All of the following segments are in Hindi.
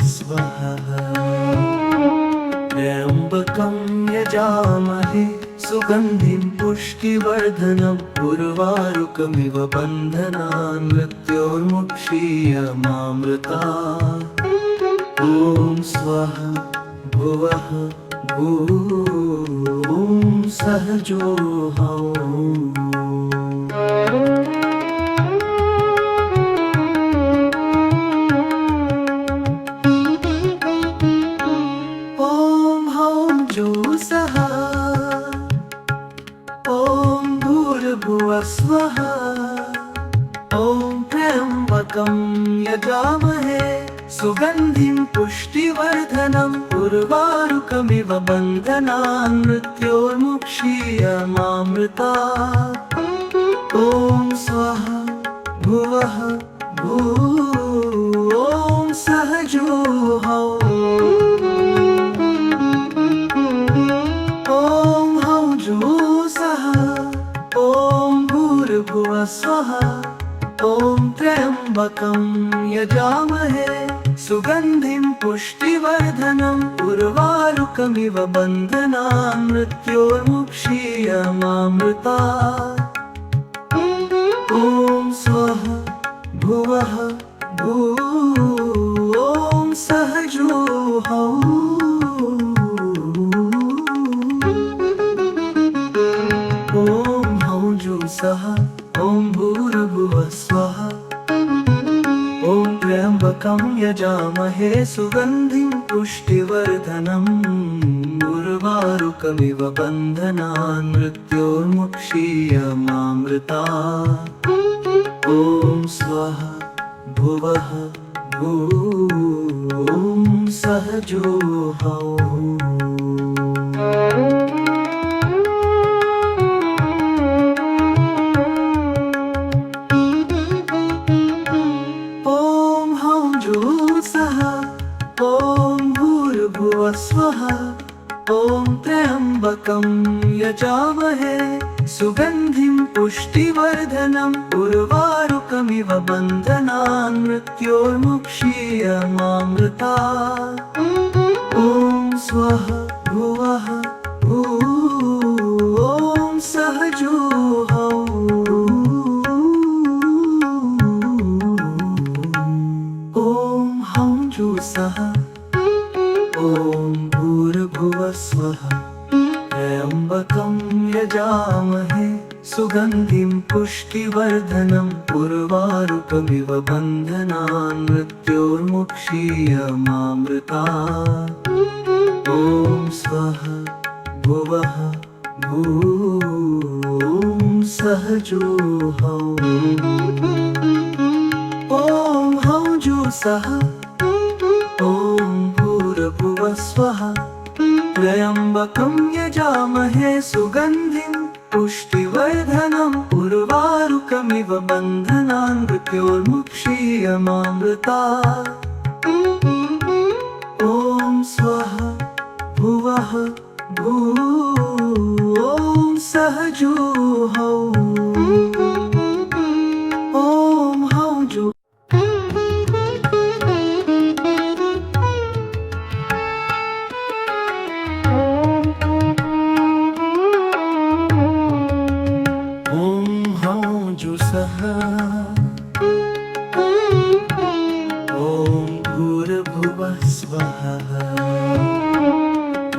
स्वाहा त्र्यम्बकं यजामहे सुगन्धिं पुष्टिवर्धनम् उर्वारुकमिव बन्धनान् मृत्योर्मुक्षीयमामृतात् ॐ स्वाहा भुवः भूः सहजो स्वः ॐ त्र्यम्बकं यजामहे सुगन्धिं पुष्टिवर्धनम् उर्वारुकमिव बन्धनान् मृत्योर्मुक्षीयमामृतात् ॐ स्वाहा भुवः भूः सहजो स्वाहा ॐ त्र्यम्बकं यजामहे सुगन्धिं पुष्टिवर्धनम् उर्वारुकमिव बन्धनान् मृत्योर्मुक्षीयमामृतात् ॐ स्वाहा भुवः भूः सहजो सः ॐ भूर्भुवः स्वः ॐ त्र्यम्बकं यजामहे सुगन्धिं पुष्टिवर्धनम् उर्वारुकमिव बन्धनान् मृत्योर्मुक्षीयमामृतात् ॐ स्वाहा भुवः भूः सहजो स्वः ॐ त्र्यम्बकं यजामहे सुगन्धिं पुष्टिवर्धनम् उर्वारुकमिव बन्धनान् मृत्योर्मुक्षीयमामृतात् ॐ स्वाहा भुवः भूः सहजो सः ॐ भूर्भुवः स्वः त्र्यम्बकं यजामहे सुगन्धिं पुष्टिवर्धनम् उर्वारुकमिव बन्धनान् मृत्योर्मुक्षीयमामृतात् ॐ स्वाहा भुवः भूः सहजो सः ॐ भूर्भुवः स्वः त्र्यम्बकं यजामहे सुगन्धिं पुष्टिवर्धनम् उर्वारुकमिव बन्धनान् मृत्योर्मुक्षीयमामृतात् ॐ स्वाहा भुवः भूः सहजो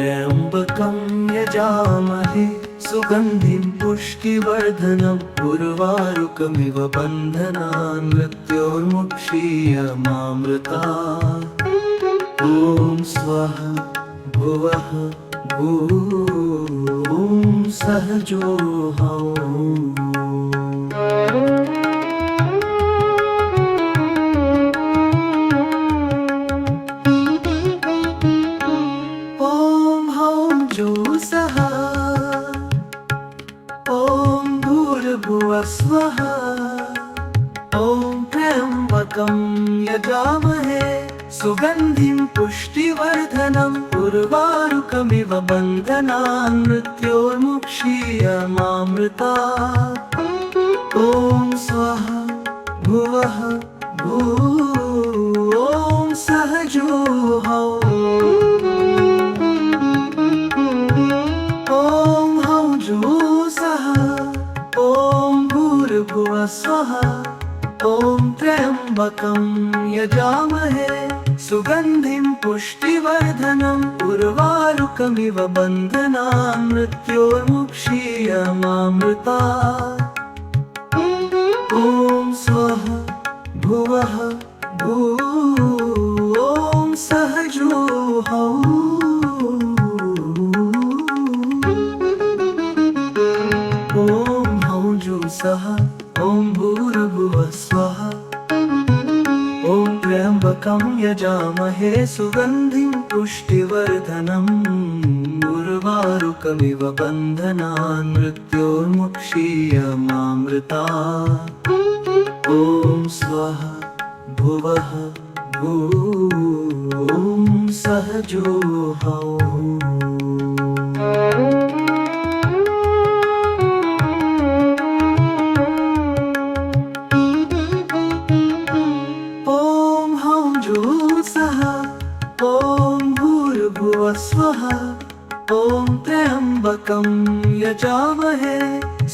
त्र्यम्बकं यजामहे सुगन्धिं पुष्टिवर्धनम् उर्वारुकमिव बन्धनान् मृत्योर्मुक्षीयमामृतात् ॐ स्वाहा भुवः भूः सहजो स्वः ॐ त्र्यम्बकं यजामहे सुगन्धिं पुष्टिवर्धनम् उर्वारुकमिव बन्धनान् मृत्योर्मुक्षीयमामृतात् ॐ स्वाहा भुवः भूः सहजो सहजूहौ ॐ हौं जुःसः ॐ भूर्भुवः स्वः ॐ त्र्यम्बकं यजामहे सुगन्धिं पुष्टिवर्धनम् उर्वारुकमिव बन्धनान् मृत्योर्मुक्षीयमामृतात् ॐ स्वः भुवः ॐ सहजूहौ ॐ हौं जुःसः ॐ भूर्भुवः स्वः ॐ त्र्यम्बकं यजामहे सुगन्धिं पुष्टिवर्धनम् उर्वारुकमिव बन्धनान् मृत्योर्मुक्षीयमामृतात् ॐ स्वः भुवः ॐ सहजूहौ ॐ भूर्भुवः स्वः ॐ त्र्यम्बकं यजामहे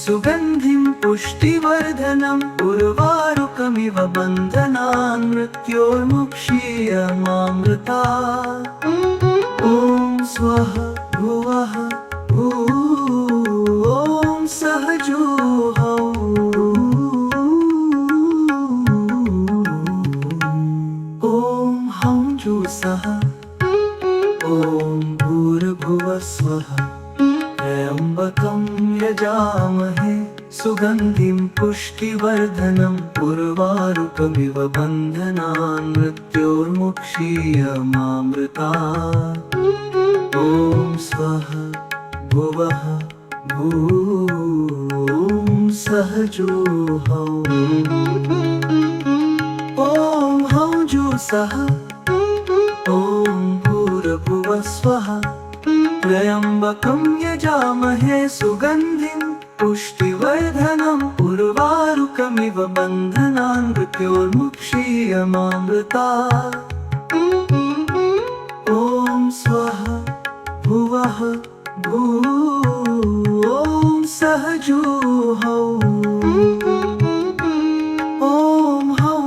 सुगन्धिं पुष्टिवर्धनम् उर्वारुकमिव बन्धनान् मृत्योर्मुक्षीयमामृतात् ॐ स्वः भुवः ॐ सहजूहौ जुःसः ॐ भूर्भुवः स्वः त्र्यम्बकं यजामहे सुगन्धिं पुष्टिवर्धनम् उर्वारुकमिव बन्धनान् मृत्योर्मुक्षीयमामृतात् ॐ स्वः भुवः ॐ सहजूहौ ॐ हौं जुःसः ॐ भूर्भुवः स्वः त्र्यम्बकं यजामहे सुगन्धिं पुष्टिवर्धनम् उर्वारुकमिव बन्धनान् मृत्योर्मुक्षीयमामृतात् ॐ स्वः भुवः ॐ सहजूहौ ॐ हौं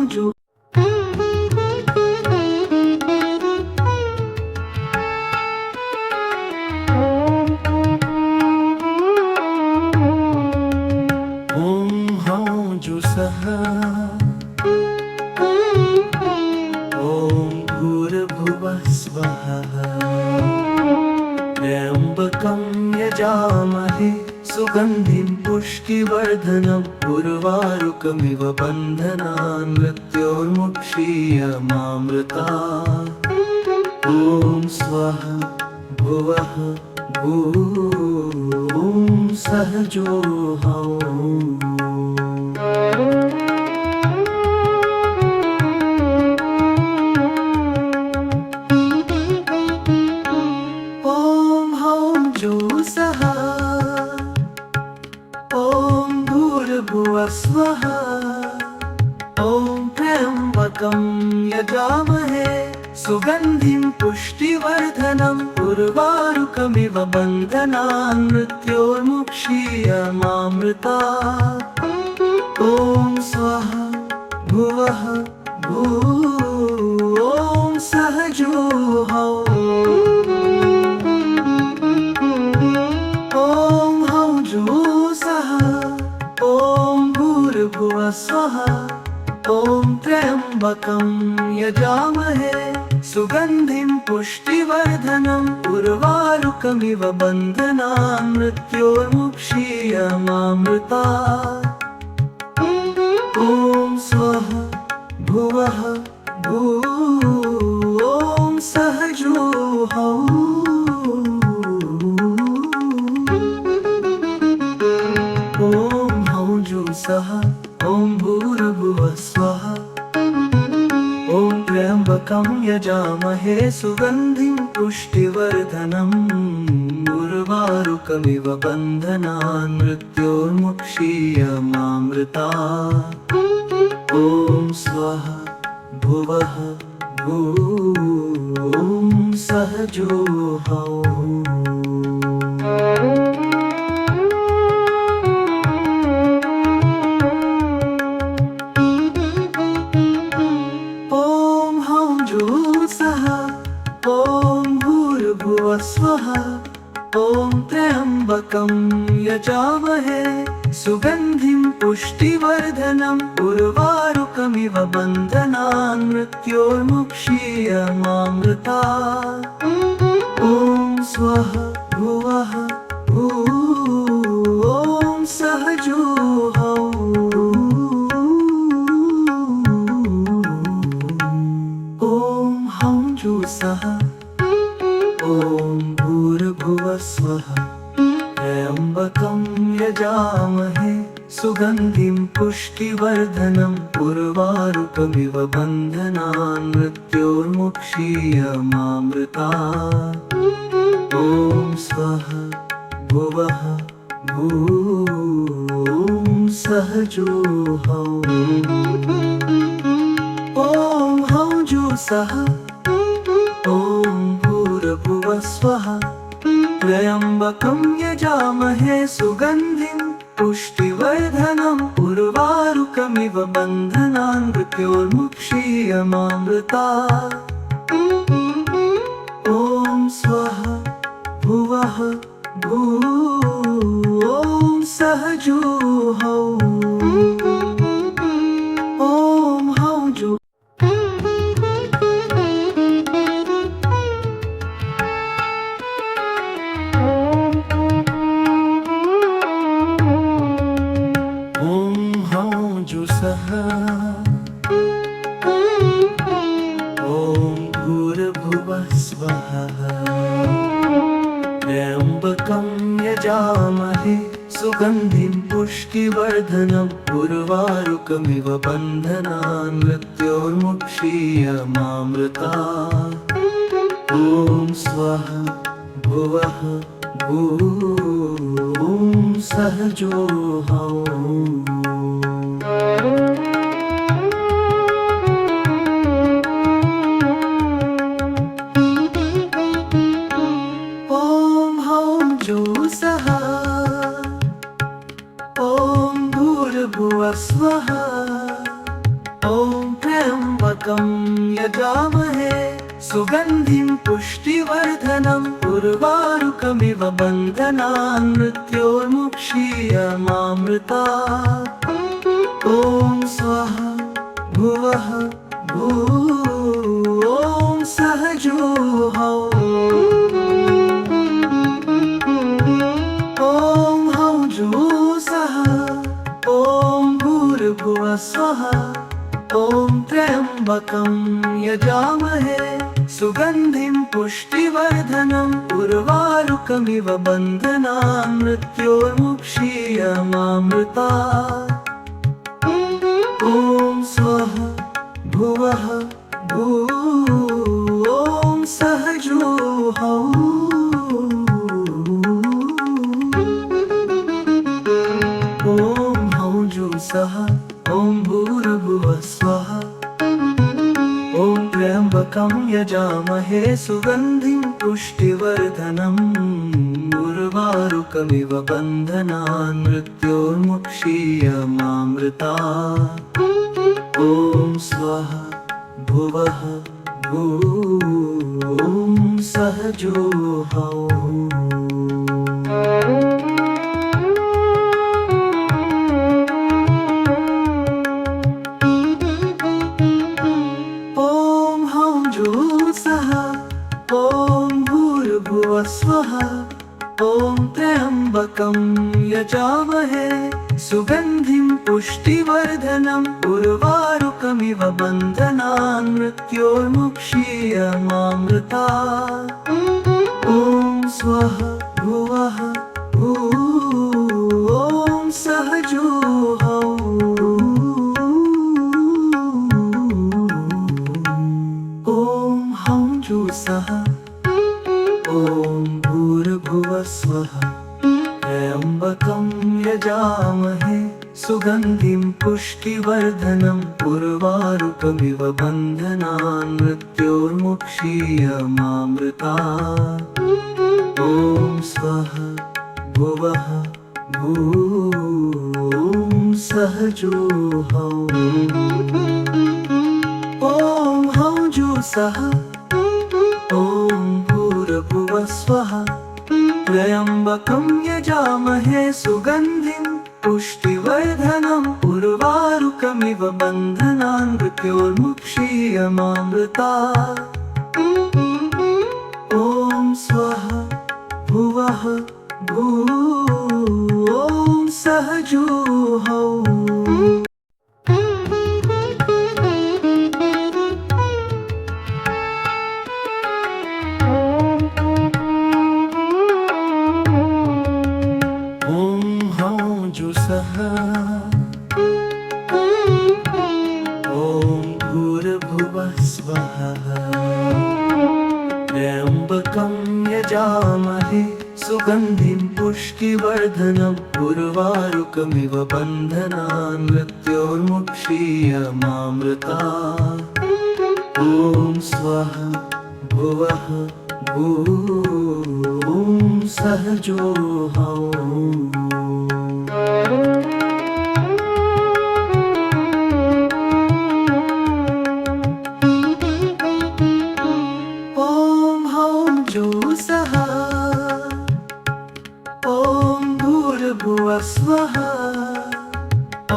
जुःसः ॐ भूर्भुवः स्वः त्र्यम्बकं यजामहे सुगन्धिं पुष्टिवर्धनम् उर्वारुकमिव बन्धनान् मृत्योर्मुक्षीयमामृतात् ॐ स्वः भुवः ॐ सहजूहौ जुःसः ॐ भूर्भुवः स्वः ॐ त्र्यम्बकं यजामहे सुगन्धिं पुष्टिवर्धनम् उर्वारुकमिव बन्धनान् मृत्योर्मुक्षीयमामृतात् ॐ स्वः भुवः ॐ सहजूहौ जुःसः ॐ भूर्भुवः स्वः ॐ त्र्यम्बकं यजामहे सुगन्धिं पुष्टिवर्धनम् उर्वारुकमिव बन्धनान् मृत्योर्मुक्षीयमामृतात् ॐ स्वः भुवः ॐ सहजूहौ ॐ भूर्भुवः स्वः ॐ त्र्यम्बकं यजामहे सुगन्धिं पुष्टिवर्धनम् उर्वारुकमिव बन्धनान् मृत्योर्मुक्षीयमामृतात् ॐ स्वः भुवः सहजोऽहम्। ॐ हौं जुःसः ॐ भूर्भुवः स्वः ॐ त्र्यम्बकं यजामहे सुगन्धिं पुष्टिवर्धनम् उर्वारुकमिव बन्धनान् मृत्योर्मुक्षीयमामृतात्। ॐ स्वः भुवः ॐ सहजोऽहम्। ॐ हौं जुःसः ॐ भूर्भुवः स्वः त्र्यम्बकं यजामहे सुगन्धिं पुष्टिवर्धनम् उर्वारुकमिव बन्धनान् मृत्योर्मुक्षीयमामृतात्। ॐ स्वः भुवः ॐ सहजोऽहम्। ॐ हौं जुःसः ॐ भूर्भुवः स्वः त्र्यम्बकं यजामहे सुगन्धिं पुष्टिवर्धनम् उर्वारुकमिव बन्धनान् मृत्योर्मुक्षीयमामृतात्। ॐ स्वः भुवः ॐ सहजोऽहम्। ॐ हौं जुःसः ॐ भूर्भुवः स्वः त्र्यम्बकं यजामहे सुगन्धिं पुष्टिवर्धनम् उर्वारुकमिव बन्धनान् मृत्योर्मुक्षीयमामृतात्। ॐ स्वः भुवः ॐ सहजोऽहम्। जुःसः ॐ भूर्भुवः स्वः ॐ त्र्यम्बकं यजामहे सुगन्धिं पुष्टिवर्धनम् उर्वारुकमिव बन्धनान् मृत्योर्मुक्षीयमामृतात्। ॐ स्वः भुवः ॐ सहजोऽहम्। स्वः ॐ त्र्यम्बकं यजामहे सुगन्धिं पुष्टिवर्धनम् उर्वारुकमिव बन्धनान् मृत्योर्मुक्षीयमामृतात्। ॐ स्वः भुवः ॐ सहजोऽहम्। ॐ हौं जुःसः ॐ भूर्भुवः स्वः ॐ त्र्यम्बकं यजामहे सुगन्धिं पुष्टिवर्धनम् उर्वारुकमिव बन्धनान् मृत्योर्मुक्षीयमामृतात्। ॐ स्वः भुवः ॐ सहजोऽहम्। स्वः ॐ त्र्यम्बकं यजामहे सुगन्धिं पुष्टिवर्धनम् उर्वारुकमिव बन्धनान् मृत्योर्मुक्षीयमामृतात्। ॐ स्वः भुवः ॐ सहजोऽहम्। ॐ हौं जुःसः ॐ भूर्भुवः स्वः त्र्यम्बकं यजामहे सुगन्धिं पुष्टिवर्धनम् उर्वारुकमिव बन्धनान् मृत्योर्मुक्षीयमामृतात्। ॐ स्वः भुवः भूः सहजोहौ। ॐ हौं जुःसः ॐ भूर्भुवः स्वः। त्र्यम्बकं यजामहे सुगन्धिं पुष्टिवर्धनम् उर्वारुकमिव बन्धनान् मृत्योर्मुक्षीयमामृतात्। ॐ स्वः भुवः भूः सहजोहौ। ॐ हौं जुःसः ॐ भूर्भुवः स्वः। त्र्यम्बकं यजामहे सुगन्धिं पुष्टिवर्धनम् उर्वारुकमिव बन्धनान् मृत्योर्मुक्षीयमामृतात्। ॐ स्वः भुवः भूः सहजोहौ। ॐ हौं जुःसः ॐ भूर्भुवः स्वः।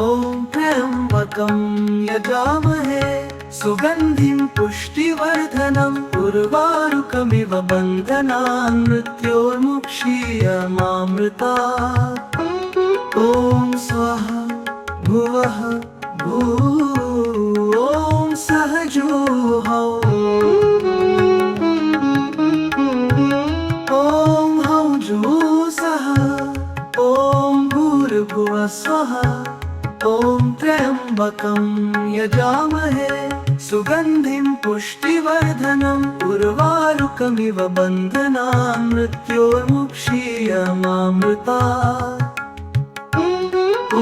ॐ त्र्यम्बकं यजामहे सुगन्धिं पुष्टिवर्धनम् उर्वारुकमिव बन्धनान् मृत्योर्मुक्षीयमामृतात्। ॐ स्वः भुवः भूः सहजोहौ। ॐ हौं जुःसः ॐ भूर्भुवः स्वः। ॐ त्र्यम्बकं यजामहे सुगन्धिं पुष्टिवर्धनम् उर्वारुकमिव बन्धनान् मृत्योर्मुक्षीयमामृतात्। ॐ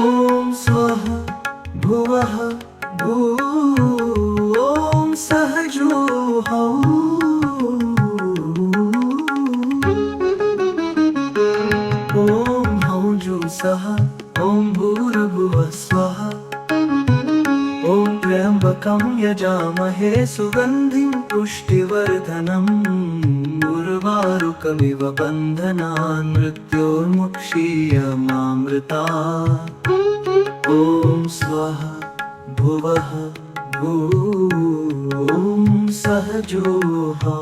स्वः भुवः भूः सहजोहौ। ॐ हौं जुःसः ॐ भूर्भुवः स्वः। ॐ त्र्यम्बकं यजामहे सुगन्धिं पुष्टिवर्धनम् उर्वारुकमिव बन्धनान् मृत्योर्मुक्षीयमामृतात्। ॐ स्वः भुवः भूः सहजोहौ।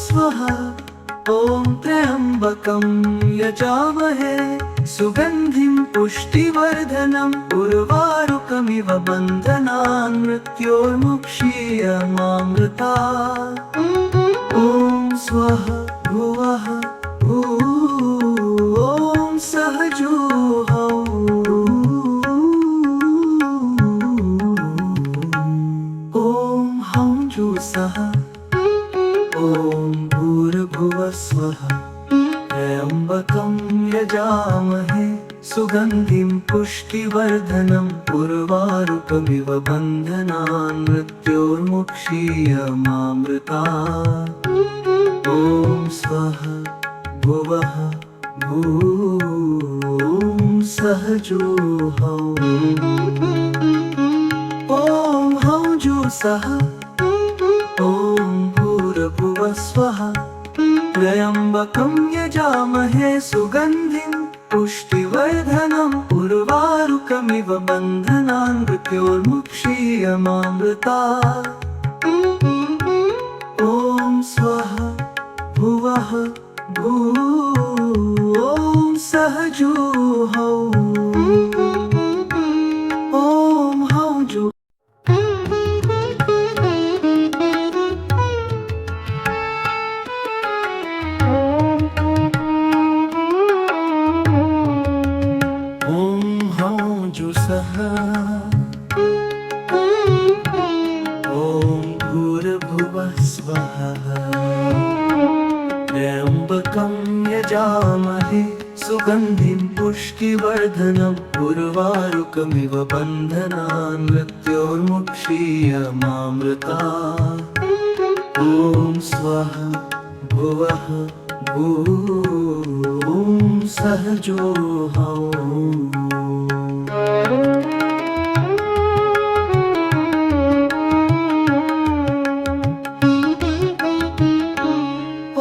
स्वः ॐ त्र्यम्बकं यजामहे सुगन्धिं पुष्टिवर्धनम् उर्वारुकमिव बन्धनान् मृत्योर्मुक्षीयमामृतात्। ॐ स्वः भुवः भूः सहजोहौ। ॐ हौं जुःसः ॐ भूर्भुवः स्वः। त्र्यम्बकं यजामहे सुगन्धिं पुष्टिवर्धनम् उर्वारुकमिव बन्धनान् मृत्योर्मुक्षीयमामृतात्। ॐ स्वः भुवः भूः सहजोहौ। ॐ हौं जुःसः ॐ भूर्भुवः स्वः। त्र्यम्बकं यजामहे सुगन्धिं पुष्टिवर्धनम् उर्वारुकमिव बन्धनान् मृत्योर्मुक्षीयमामृतात्। ॐ स्वः भुवः भूः सहजोहौ। ॐ हौं जुःसः ॐ हौं जुःसः ॐ भूर्भुवः स्वः त्र्यम्बकं यजामहे सुगन्धिं पुष्टिवर्धनम् उर्वारुकमिव बन्धनान् मृत्योर्मुक्षीयमामृतात् ॐ स्वः भुवः ॐ सहजो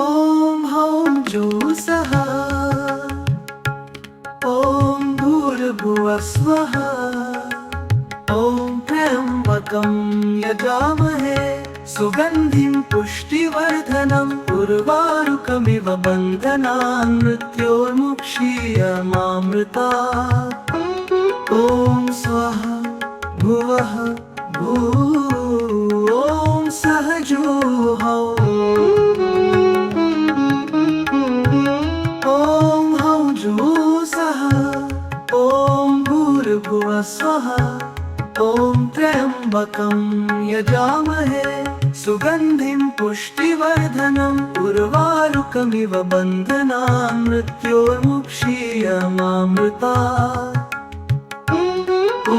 ॐ हौं जुसः ॐ भूर्भुवः स्वः ॐ त्र्यम्बकं यजामहे सुगन्धिं पुष्टिवर्धनम् उर्वारुकमिव बन्धनान् मृत्योर्मुक्षीयमामृतात् ॐ स्वः भुवः ॐ सहजो ॐ हौं जुसः ॐ भूर्भुवः स्वः ॐ त्र्यम्बकं यजामहे सुगन्धिं पुष्टिवर्धनम् उर्वारुकमिव बन्धनान् मृत्योर्मुक्षीयमामृतात् ॐ